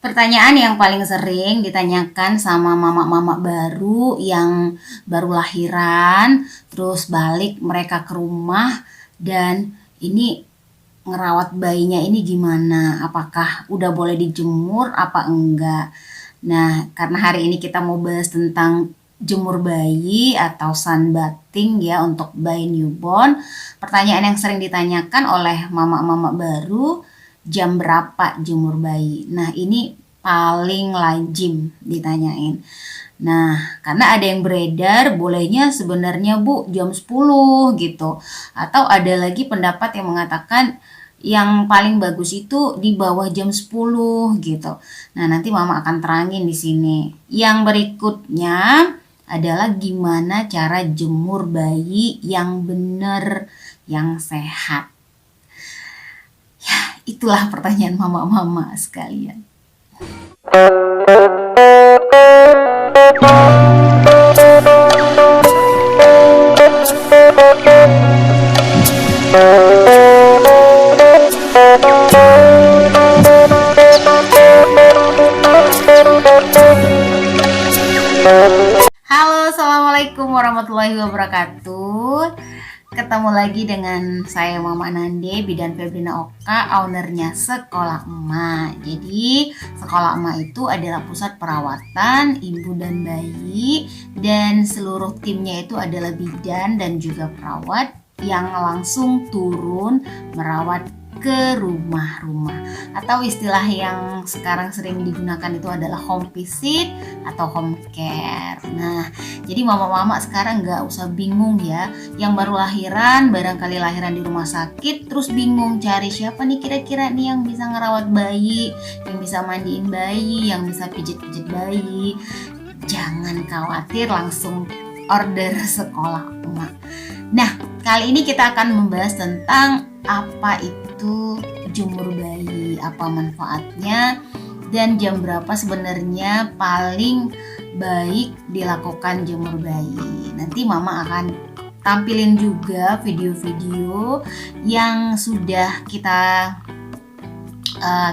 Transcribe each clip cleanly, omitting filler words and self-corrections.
Pertanyaan yang paling sering ditanyakan sama mama-mama baru yang baru lahiran, terus balik mereka ke rumah dan ini ngerawat bayinya ini gimana? Apakah udah boleh dijemur apa enggak? Nah, karena hari ini kita mau bahas tentang jemur bayi atau sunbathing ya untuk bayi newborn. Pertanyaan yang sering ditanyakan oleh mama-mama baru, jam berapa jemur bayi? Nah, ini paling lazim ditanyain. Nah, karena ada yang beredar bolehnya sebenarnya Bu jam 10 gitu. Atau ada lagi pendapat yang mengatakan yang paling bagus itu di bawah jam 10 gitu. Nah, nanti Mama akan terangin di sini. Yang berikutnya adalah gimana cara jemur bayi yang benar, yang sehat. Ya, itulah pertanyaan mama-mama sekalian. Halo, assalamualaikum warahmatullahi wabarakatuh. Ketemu lagi dengan saya Mama Nande, Bidan Febrina Oka, ownernya Sekolah Emak. Jadi Sekolah Emak itu adalah pusat perawatan ibu dan bayi, dan seluruh timnya itu adalah bidan dan juga perawat yang langsung turun merawat ke rumah-rumah, atau istilah yang sekarang sering digunakan itu adalah home visit atau home care. Nah, jadi mama-mama sekarang nggak usah bingung ya, yang baru lahiran, barangkali lahiran di rumah sakit, terus bingung cari siapa nih kira-kira nih yang bisa ngerawat bayi, yang bisa mandiin bayi, yang bisa pijit-pijit bayi. Jangan khawatir, langsung order Sekolah Emak. Nah, kali ini kita akan membahas tentang apa itu jemur bayi, apa manfaatnya, dan jam berapa sebenarnya paling baik dilakukan jemur bayi. Nanti Mama akan tampilin juga video-video yang sudah kita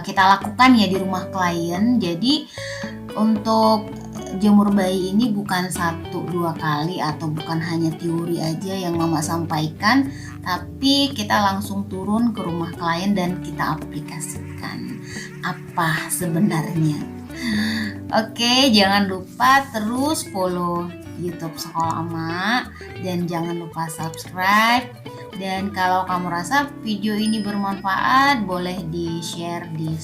lakukan ya di rumah klien. Jadi untuk jemur bayi ini bukan 1-2 kali atau bukan hanya teori aja yang Mama sampaikan, tapi kita langsung turun ke rumah klien dan kita aplikasikan apa sebenarnya. Oke, jangan lupa terus follow YouTube Sekolah Emak dan jangan lupa subscribe. Dan kalau kamu rasa video ini bermanfaat, boleh di-share di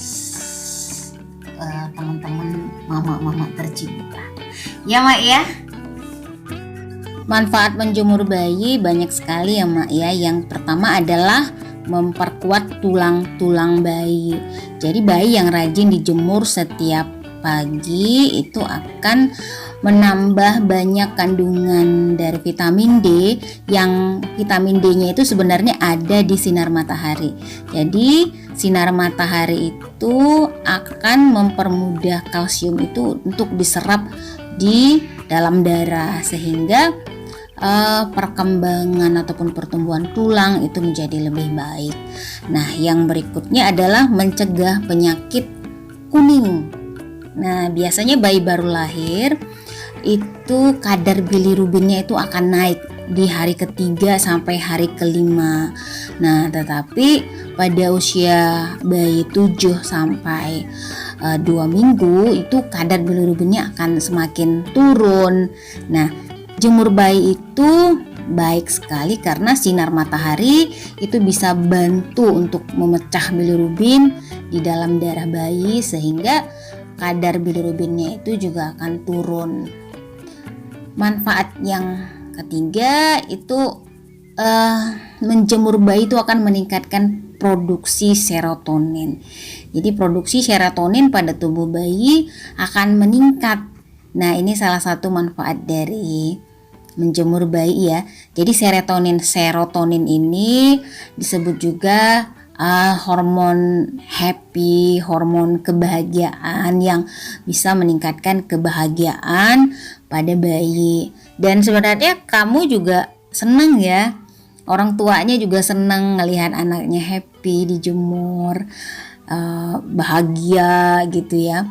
teman-teman mama-mama tercinta. Ya Mak ya. Manfaat menjemur bayi banyak sekali ya Mak ya. Yang pertama adalah memperkuat tulang-tulang bayi. Jadi bayi yang rajin dijemur setiap pagi itu akan menambah banyak kandungan dari vitamin D, yang vitamin D-nya itu sebenarnya ada di sinar matahari. Jadi sinar matahari itu akan mempermudah kalsium itu untuk diserap di dalam darah, sehingga perkembangan ataupun pertumbuhan tulang itu menjadi lebih baik. Nah, yang berikutnya adalah mencegah penyakit kuning. Nah, biasanya bayi baru lahir itu kadar bilirubinnya itu akan naik di hari ketiga sampai hari kelima. Nah, tetapi pada usia bayi 7 sampai 2 minggu itu kadar bilirubinnya akan semakin turun. Nah, jemur bayi itu baik sekali karena sinar matahari itu bisa bantu untuk memecah bilirubin di dalam darah bayi, sehingga kadar bilirubinnya itu juga akan turun. Manfaat yang ketiga itu menjemur bayi itu akan meningkatkan produksi serotonin. Jadi produksi serotonin pada tubuh bayi akan meningkat. Nah, ini salah satu manfaat dari menjemur bayi ya. Jadi serotonin ini disebut juga hormon happy, hormon kebahagiaan yang bisa meningkatkan kebahagiaan pada bayi. Dan sebenarnya kamu juga senang ya, orang tuanya juga senang ngelihat anaknya happy dijemur. bahagia gitu ya.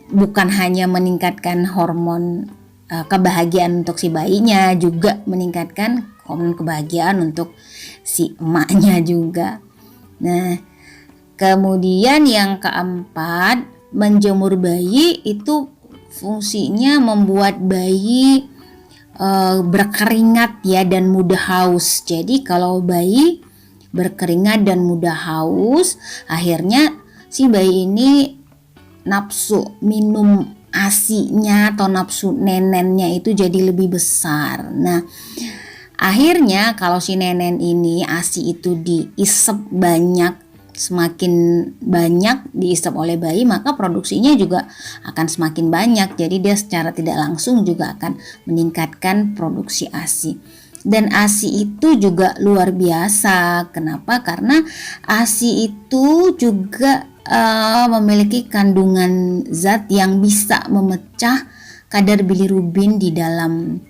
Bukan hanya meningkatkan hormon kebahagiaan untuk si bayinya, juga meningkatkan hormon kebahagiaan untuk si emaknya juga. Nah, kemudian yang keempat, menjemur bayi itu fungsinya membuat bayi berkeringat ya dan mudah haus. Jadi kalau bayi berkeringat dan mudah haus, akhirnya si bayi ini nafsu minum ASI-nya atau nafsu nenennya itu jadi lebih besar. Nah, akhirnya kalau si nenen ini ASI itu diisep banyak, semakin banyak diisep oleh bayi, maka produksinya juga akan semakin banyak. Jadi dia secara tidak langsung juga akan meningkatkan produksi ASI. Dan ASI itu juga luar biasa. Kenapa? Karena ASI itu juga memiliki kandungan zat yang bisa memecah kadar bilirubin di dalam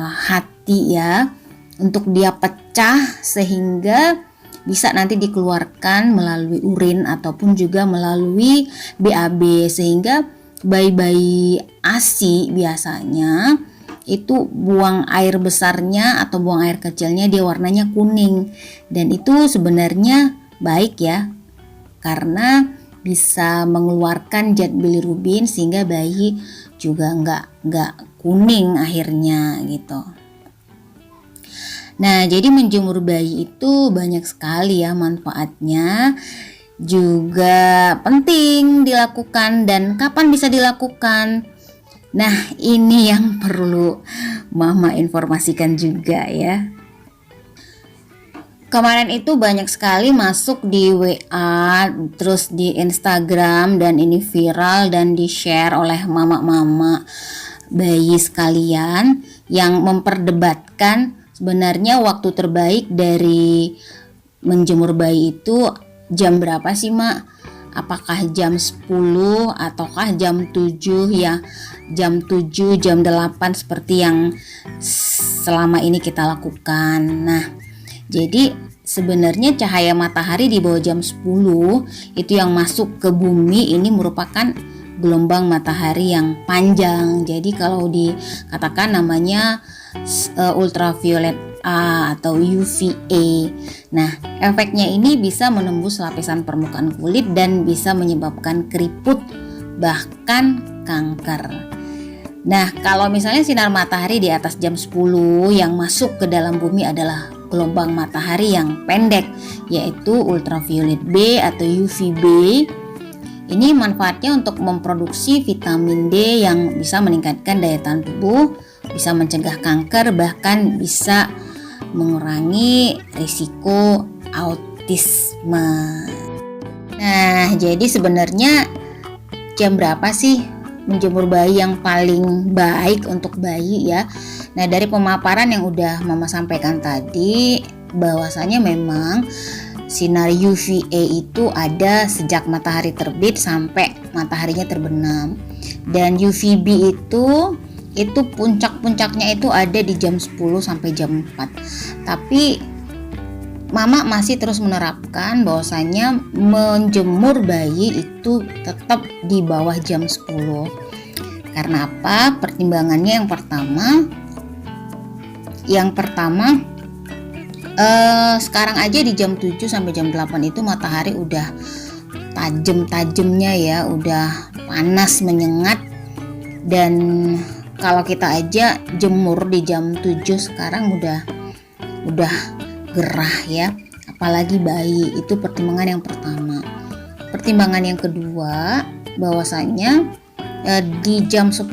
hati ya, untuk dia pecah sehingga bisa nanti dikeluarkan melalui urin ataupun juga melalui BAB, sehingga bayi-bayi ASI biasanya itu buang air besarnya atau buang air kecilnya dia warnanya kuning, dan itu sebenarnya baik ya, karena bisa mengeluarkan zat bilirubin sehingga bayi juga nggak kuning akhirnya gitu. Nah, jadi menjemur bayi itu banyak sekali ya manfaatnya, juga penting dilakukan. Dan kapan bisa dilakukan? Nah, ini yang perlu Mama informasikan juga ya. Kemarin itu banyak sekali masuk di WA, terus di Instagram, dan ini viral dan di-share oleh mama-mama bayi sekalian yang memperdebatkan sebenarnya waktu terbaik dari menjemur bayi itu jam berapa sih, Mak? Apakah jam 10 ataukah jam 7 ya? Jam 7, jam 8 seperti yang selama ini kita lakukan. Nah, jadi sebenarnya cahaya matahari di bawah jam 10 itu yang masuk ke bumi ini merupakan gelombang matahari yang panjang. Jadi kalau dikatakan namanya ultraviolet A atau UVA. Nah, efeknya ini bisa menembus lapisan permukaan kulit dan bisa menyebabkan keriput bahkan kanker. Nah, kalau misalnya sinar matahari di atas jam 10 yang masuk ke dalam bumi adalah gelombang matahari yang pendek, yaitu ultraviolet B atau UVB. Ini manfaatnya untuk memproduksi vitamin D yang bisa meningkatkan daya tahan tubuh, bisa mencegah kanker, bahkan bisa mengurangi risiko autisme. Nah, jadi sebenarnya jam berapa sih menjemur bayi yang paling baik untuk bayi ya? Nah, dari pemaparan yang udah Mama sampaikan tadi, bahwasanya memang sinar UVA itu ada sejak matahari terbit sampai mataharinya terbenam. Dan UVB itu puncak-puncaknya itu ada di jam 10 sampai jam 4. Tapi Mama masih terus menerapkan bahwasanya menjemur bayi itu tetap di bawah jam 10. Karena apa? Pertimbangannya yang pertama sekarang aja di jam 7 sampai jam 8 itu matahari udah tajam-tajamnya ya, udah panas menyengat. Dan kalau kita aja jemur di jam 7 sekarang udah gerah ya, apalagi bayi. Itu pertimbangan yang pertama. Pertimbangan yang kedua, bahwasanya di jam 10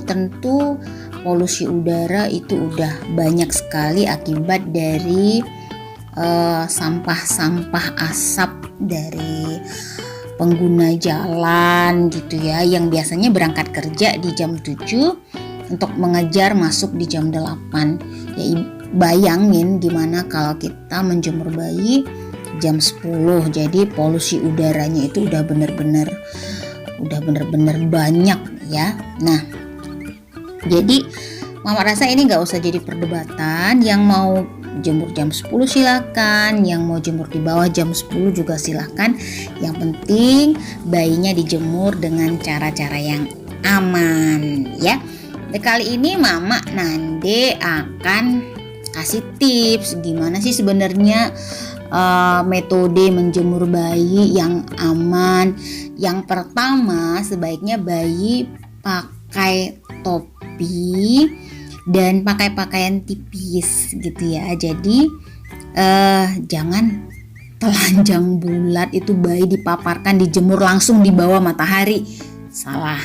tentu polusi udara itu udah banyak sekali akibat dari sampah-sampah asap dari pengguna jalan gitu ya, yang biasanya berangkat kerja di jam 7 untuk mengejar masuk di jam 8. Ya, bayangin gimana kalau kita menjemur bayi jam 10. Jadi polusi udaranya itu udah bener-bener banyak ya. Nah, jadi Mama rasa ini gak usah jadi perdebatan. Yang mau jemur jam 10 silakan, yang mau jemur di bawah jam 10 juga silakan. Yang penting bayinya dijemur dengan cara-cara yang aman ya. Nah, kali ini Mama Nande akan kasih tips gimana sih sebenarnya metode menjemur bayi yang aman. Yang pertama, sebaiknya bayi pakai topi dan pakai pakaian tipis gitu ya. Jadi jangan telanjang bulat, itu bayi dipaparkan dijemur langsung di bawah matahari. Salah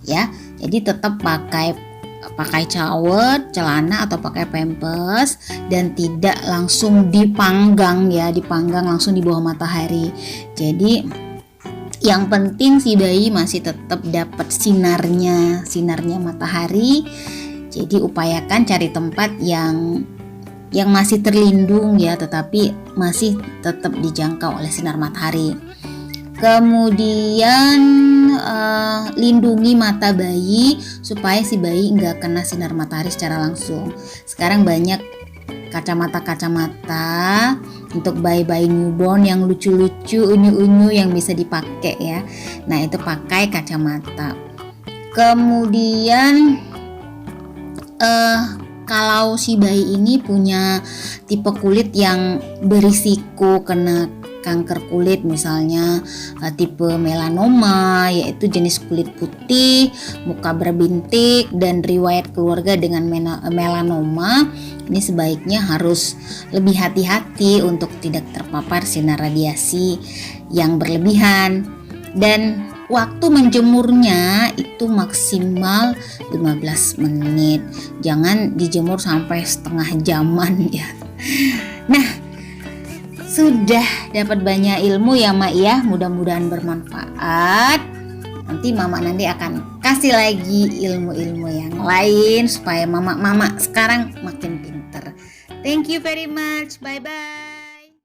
ya. Jadi tetap pakai cawat, celana atau pakai pampers dan tidak langsung dipanggang ya, dipanggang langsung di bawah matahari. Jadi yang penting si bayi masih tetap dapat sinarnya matahari. Jadi upayakan cari tempat yang masih terlindung ya, tetapi masih tetap dijangkau oleh sinar matahari. Kemudian lindungi mata bayi supaya si bayi nggak kena sinar matahari secara langsung. Sekarang banyak kacamata untuk bayi-bayi newborn yang lucu-lucu, unyu-unyu yang bisa dipakai ya. Nah, itu pakai kacamata. Kemudian kalau si bayi ini punya tipe kulit yang berisiko kena kanker kulit, misalnya tipe melanoma, yaitu jenis kulit putih, muka berbintik, dan riwayat keluarga dengan melanoma, ini sebaiknya harus lebih hati-hati untuk tidak terpapar sinar radiasi yang berlebihan. Dan waktu menjemurnya itu maksimal 15 menit. Jangan dijemur sampai setengah jaman ya. Nah, sudah dapat banyak ilmu ya Mak ya, mudah-mudahan bermanfaat. Nanti Mama Nande akan kasih lagi ilmu-ilmu yang lain supaya mama sekarang makin pinter. Thank you very much, bye bye.